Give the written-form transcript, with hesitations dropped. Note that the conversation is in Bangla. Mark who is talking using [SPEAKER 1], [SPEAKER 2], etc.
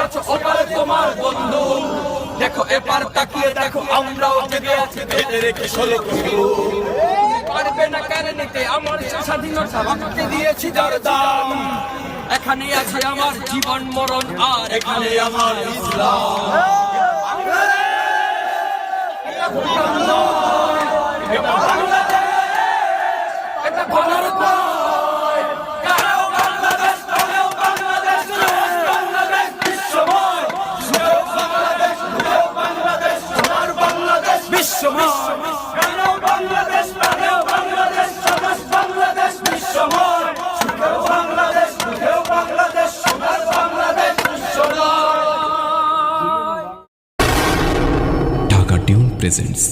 [SPEAKER 1] আছো ওপারে তোমার বন্ধু, দেখো এপার তাকিয়ে দেখো আমরাও জেগে আছি বেঁধে রেখে 16 কোটি। পারবে না কেড়ে নিতে আমার স্বাধীনতা, রক্তে দিয়েছি যার দাম। এখানে আছে আমার জীবন মরণ, আর এখানে আমার ইসলাম। এটা বাংলাদেশ, এটা ভারত নয়। কারাও বাংলাদেশ, তবেও বাংলাদেশ, বাংলাদেশ বিশ্বময়। সুরেও বাংলাদেশ, সুরেও বাংলাদেশ, সোনার বাংলাদেশ বিশ্বময়। কারাও বাংলাদেশ, প্রাণেও বাংলাদেশ, স্বদেশ বাংলাদেশ বিশ্বময়। সুরেও বাংলাদেশ, সুরেও বাংলাদেশ, সোনার বাংলাদেশ বিশ্বময়।
[SPEAKER 2] Dhaka tune presents.